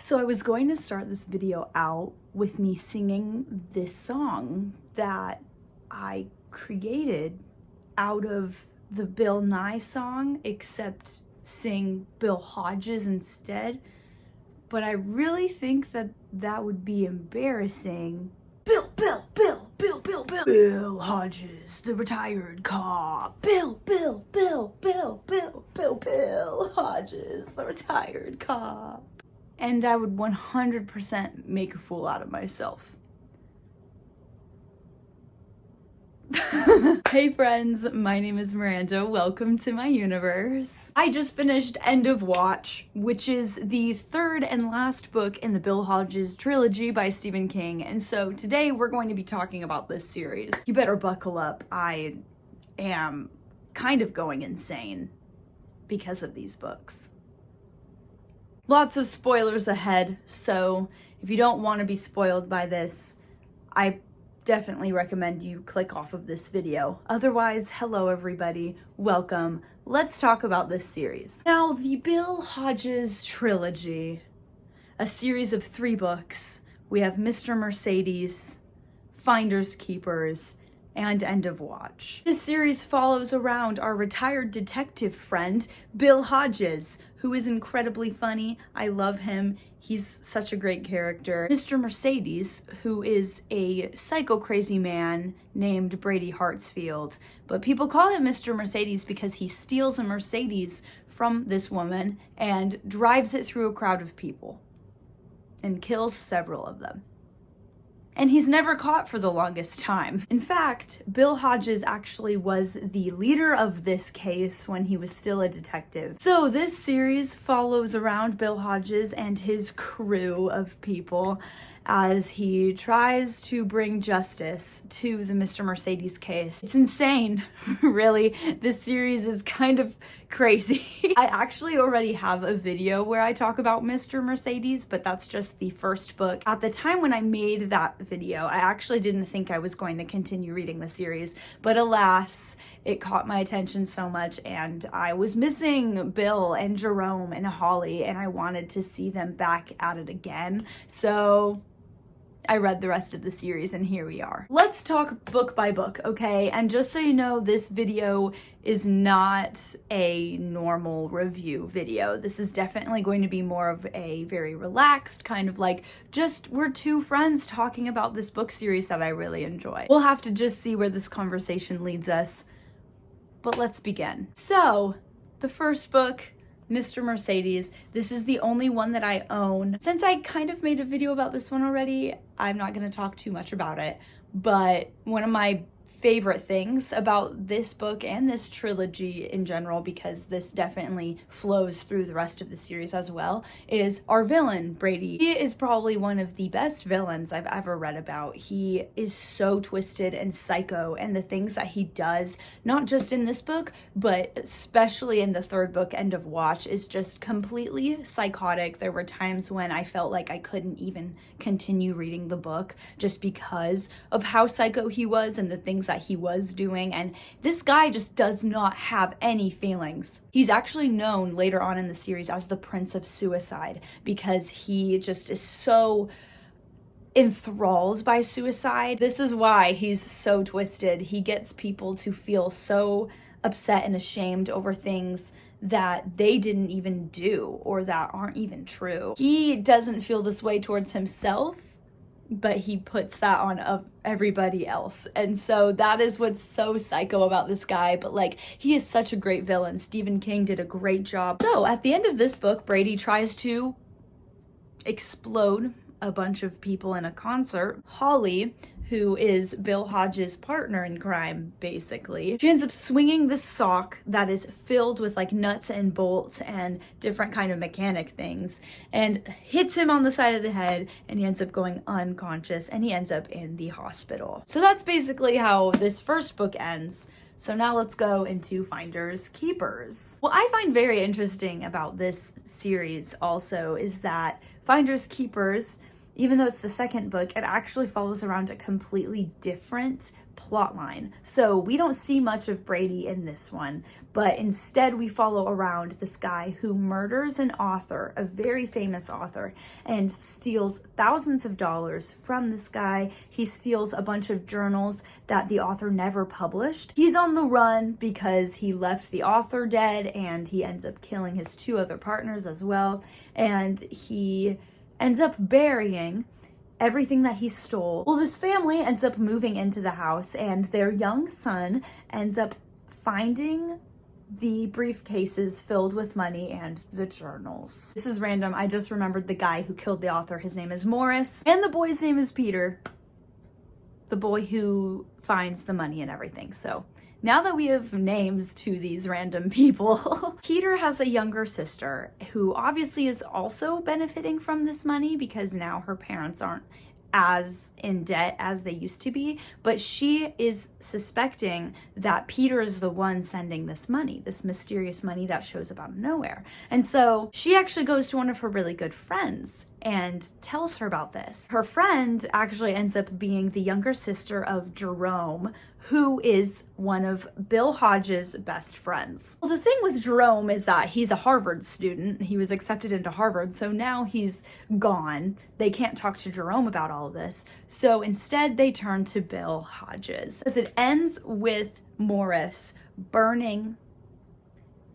So I was going to start this video out with me singing this song that I created out of the Bill Nye song, except sing Bill Hodges instead. But I really think that that would be embarrassing. Bill Hodges, the retired cop. Bill Hodges, the retired cop. And I would 100% make a fool out of myself. Hey friends, my name is Miranda. Welcome to my universe. I just finished End of Watch, which is the third and last book in the Bill Hodges trilogy by Stephen King. And so today we're going to be talking about this series. You better buckle up. I am kind of going insane because of these books. Lots of spoilers ahead, so if you don't want to be spoiled by this, I definitely recommend you click off of this video. Otherwise, hello everybody, welcome. Let's talk about this series. Now, the Bill Hodges trilogy, a series of 3 books. We have Mr. Mercedes, Finders Keepers, and End of Watch. This series follows around our retired detective friend, Bill Hodges, who is incredibly funny. I love him. He's such a great character. Mr. Mercedes, who is a psycho crazy man named Brady Hartsfield, but people call him Mr. Mercedes because he steals a Mercedes from this woman and drives it through a crowd of people and kills several of them. And he's never caught for the longest time. In fact, Bill Hodges actually was the leader of this case when he was still a detective. So this series follows around Bill Hodges and his crew of people as he tries to bring justice to the Mr. Mercedes case. It's insane, really. This series is kind of crazy. I actually already have a video where I talk about Mr. Mercedes, but that's just the first book. At the time when I made that video, I actually didn't think I was going to continue reading the series, but alas, it caught my attention so much and I was missing Bill and Jerome and Holly and I wanted to see them back at it again. So I read the rest of the series and here we are. Let's talk book by book, okay? And just so you know, this video is not a normal review video. This is definitely going to be more of a very relaxed kind of like, just we're 2 friends talking about this book series that I really enjoy. We'll have to just see where this conversation leads us, but let's begin. So, the first book, Mr. Mercedes. This is the only one that I own. Since I kind of made a video about this one already, I'm not going to talk too much about it, but one of my favorite things about this book and this trilogy in general, because this definitely flows through the rest of the series as well, is our villain, Brady. He is probably one of the best villains I've ever read about. He is so twisted and psycho, and the things that he does, not just in this book, but especially in the 3rd book, End of Watch, is just completely psychotic. There were times when I felt like I couldn't even continue reading the book just because of how psycho he was and the things that he was doing, and this guy just does not have any feelings. He's actually known later on in the series as the Prince of Suicide because he just is so enthralled by suicide. This is why he's so twisted. He gets people to feel so upset and ashamed over things that they didn't even do or that aren't even true. He doesn't feel this way towards himself, but he puts that on everybody else. And so that is what's so psycho about this guy. But like, he is such a great villain. Stephen King did a great job. So at the end of this book, Brady tries to explode a bunch of people in a concert. Holly, who is Bill Hodges' partner in crime, basically, she ends up swinging this sock that is filled with like nuts and bolts and different kind of mechanic things and hits him on the side of the head, and he ends up going unconscious and he ends up in the hospital. So that's basically how this first book ends. So now let's go into Finders Keepers. What I find very interesting about this series also is that Finders Keepers even though it's the second book, it actually follows around a completely different plot line. So we don't see much of Brady in this one, but instead we follow around this guy who murders an author, a very famous author, and steals thousands of dollars from this guy. He steals a bunch of journals that the author never published. He's on the run because he left the author dead, and he ends up killing his 2 other partners as well, and he ends up burying everything that he stole. Well, this family ends up moving into the house, and their young son ends up finding the briefcases filled with money and the journals. This is random. I just remembered the guy who killed the author. His name is Morris, and the boy's name is Peter, the boy who finds the money and everything. So now that we have names to these random people, Peter has a younger sister who obviously is also benefiting from this money because now her parents aren't as in debt as they used to be, but she is suspecting that Peter is the one sending this money, this mysterious money that shows up out of nowhere. And so she actually goes to one of her really good friends and tells her about this. Her friend actually ends up being the younger sister of Jerome, who is one of Bill Hodges' best friends. Well, the thing with Jerome is that he's a Harvard student. He was accepted into Harvard, so now he's gone. They can't talk to Jerome about all of this. So instead, they turn to Bill Hodges. As it ends with Morris burning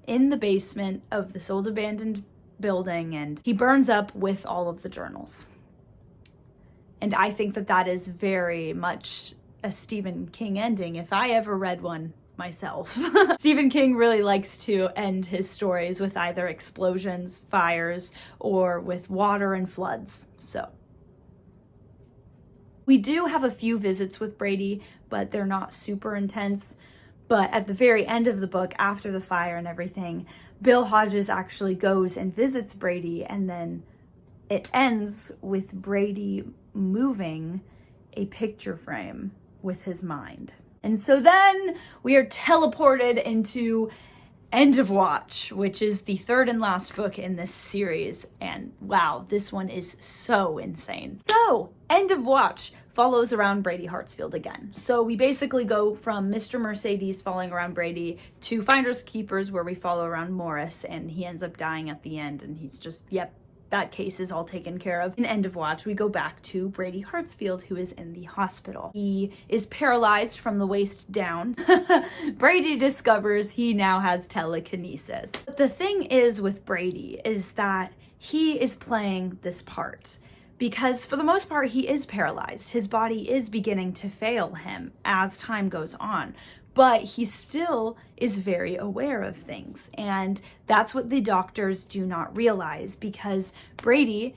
in the basement of this old abandoned building, and he burns up with all of the journals. And I think that that is very much a Stephen King ending if I ever read one myself. Stephen King really likes to end his stories with either explosions, fires, or with water and floods. So we do have a few visits with Brady, but they're not super intense. But at the very end of the book, after the fire and everything, Bill Hodges actually goes and visits Brady, and then it ends with Brady moving a picture frame with his mind. And so then we are teleported into End of Watch, which is the 3rd and last book in this series. And wow, this one is so insane. So End of Watch follows around Brady Hartsfield again. So we basically go from Mr. Mercedes following around Brady to Finders Keepers, where we follow around Morris, and he ends up dying at the end, and he's just, yep, that case is all taken care of. In End of Watch, we go back to Brady Hartsfield, who is in the hospital. He is paralyzed from the waist down. Brady discovers he now has telekinesis. But the thing is with Brady is that he is playing this part, because for the most part, he is paralyzed. His body is beginning to fail him as time goes on, but he still is very aware of things. And that's what the doctors do not realize, because Brady,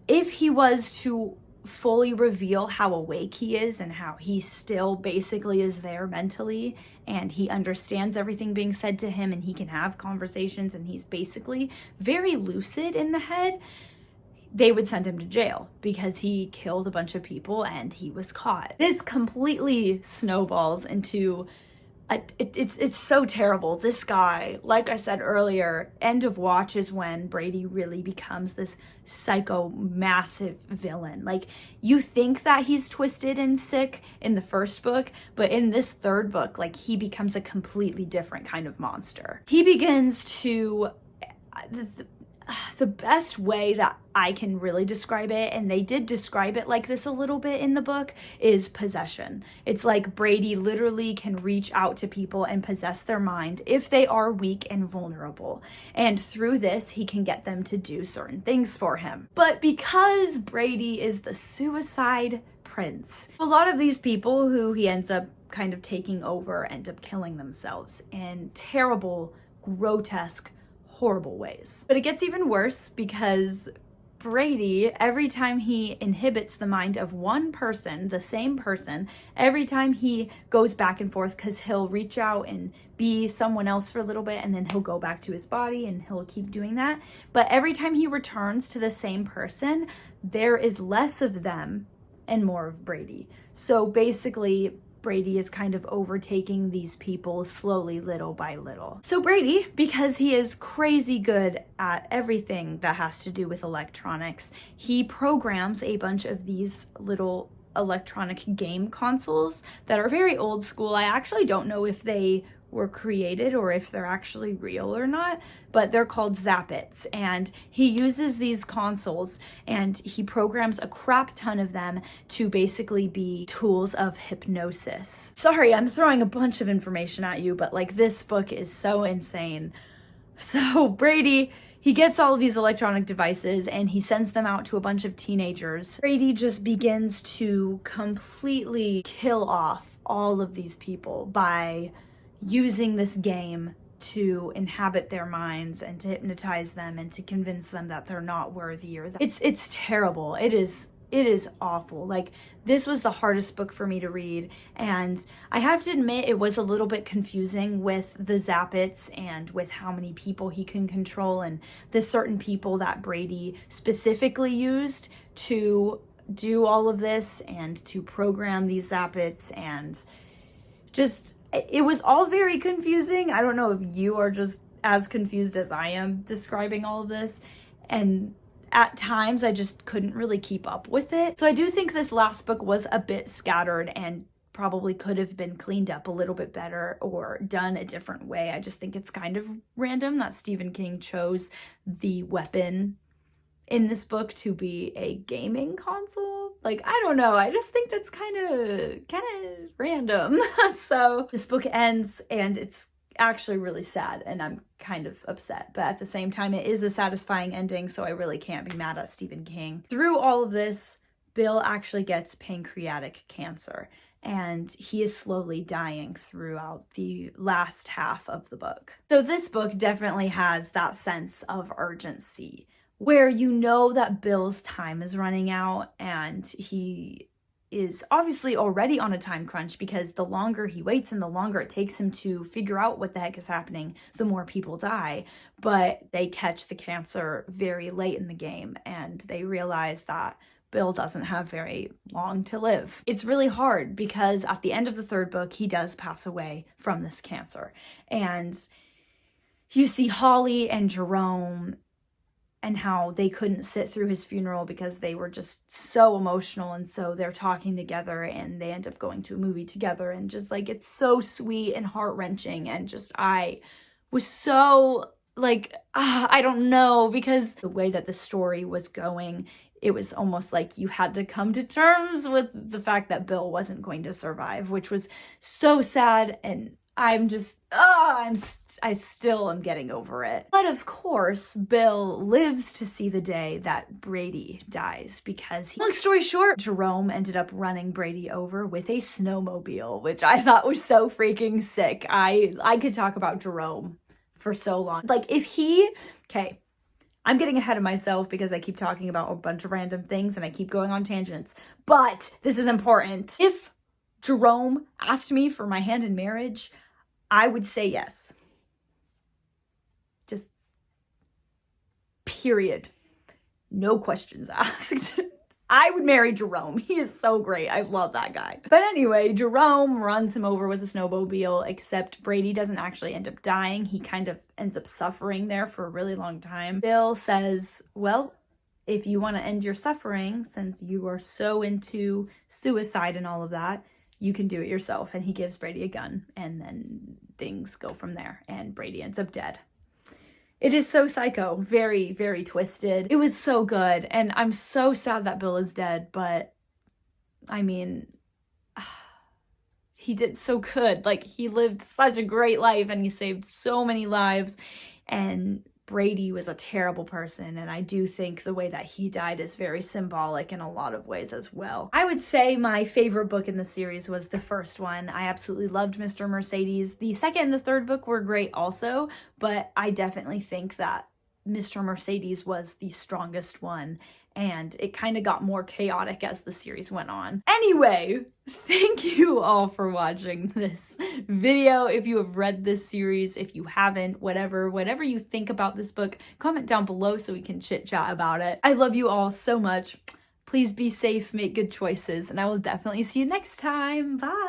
if he was to fully reveal how awake he is and how he still basically is there mentally, and he understands everything being said to him, and he can have conversations, and he's basically very lucid in the head, they would send him to jail because he killed a bunch of people and he was caught. This completely snowballs into it's so terrible. This guy, like I said earlier, End of Watch is when Brady really becomes this psycho massive villain. Like, you think that he's twisted and sick in the first book, but in this 3rd book, like, he becomes a completely different kind of monster. He begins to the best way that I can really describe it, and they did describe it like this a little bit in the book, is possession. It's like Brady literally can reach out to people and possess their mind if they are weak and vulnerable. And through this, he can get them to do certain things for him. But because Brady is the suicide prince, a lot of these people who he ends up kind of taking over end up killing themselves in terrible, grotesque, horrible ways. But it gets even worse because Brady, every time he inhibits the mind of one person, the same person, every time he goes back and forth, because he'll reach out and be someone else for a little bit, and then he'll go back to his body and he'll keep doing that. But every time he returns to the same person, there is less of them and more of Brady. So basically, Brady is kind of overtaking these people slowly, little by little. So Brady, because he is crazy good at everything that has to do with electronics, he programs a bunch of these little electronic game consoles that are very old school. I actually don't know if they were created or if they're actually real or not, but they're called Zappets, and he uses these consoles and he programs a crap ton of them to basically be tools of hypnosis. Sorry, I'm throwing a bunch of information at you, but like, this book is so insane. So Brady, he gets all of these electronic devices and he sends them out to a bunch of teenagers. Brady just begins to completely kill off all of these people by using this game to inhabit their minds and to hypnotize them and to convince them that they're not worthy, or that it's terrible. It is awful. Like, this was the hardest book for me to read, and I have to admit it was a little bit confusing with the Zappets and with how many people he can control, and the certain people that Brady specifically used to do all of this and to program these Zappets, and just, it was all very confusing. I don't know if you are just as confused as I am describing all of this, and at times I just couldn't really keep up with it. So I do think this last book was a bit scattered and probably could have been cleaned up a little bit better or done a different way. I just think it's kind of random that Stephen King chose the weapon in this book to be a gaming console. Like, I don't know, I just think that's kind of random. So this book ends and it's actually really sad and I'm kind of upset, but at the same time it is a satisfying ending, so I really can't be mad at Stephen King. Through all of this, Bill actually gets pancreatic cancer and he is slowly dying throughout the last half of the book. So this book definitely has that sense of urgency where you know that Bill's time is running out and he is obviously already on a time crunch, because the longer he waits and the longer it takes him to figure out what the heck is happening, the more people die. But they catch the cancer very late in the game and they realize that Bill doesn't have very long to live. It's really hard because at the end of the third book, he does pass away from this cancer. And you see Holly and Jerome and how they couldn't sit through his funeral because they were just so emotional, and so they're talking together and they end up going to a movie together, and just like, it's so sweet and heart-wrenching, and just, I was so like, I don't know, because the way that the story was going, it was almost like you had to come to terms with the fact that Bill wasn't going to survive, which was so sad, and I'm just, I still am getting over it. But of course, Bill lives to see the day that Brady dies, because long story short, Jerome ended up running Brady over with a snowmobile, which I thought was so freaking sick. I could talk about Jerome for so long. Like, if he, okay, I'm getting ahead of myself because I keep talking about a bunch of random things and I keep going on tangents, but this is important. If Jerome asked me for my hand in marriage, I would say yes. Just period. No questions asked. I would marry Jerome. He is so great. I love that guy. But anyway, Jerome runs him over with a snowmobile, except Brady doesn't actually end up dying. He kind of ends up suffering there for a really long time. Bill says, well, if you want to end your suffering, since you are so into suicide and all of that, you can do it yourself. And he gives Brady a gun, and then things go from there, and Brady ends up dead. It is so psycho, very, very twisted. It was so good, and I'm so sad that Bill is dead, but I mean, he did so good. Like, he lived such a great life and he saved so many lives, and Brady was a terrible person, and I do think the way that he died is very symbolic in a lot of ways as well. I would say my favorite book in the series was the first one. I absolutely loved Mr. Mercedes. The second and the third book were great also, but I definitely think that Mr. Mercedes was the strongest one, and it kind of got more chaotic as the series went on. Anyway, thank you all for watching this video. If you have read this series, if you haven't, whatever you think about this book, comment down below so we can chit chat about it. I love you all so much. Please be safe, make good choices, and I will definitely see you next time. Bye!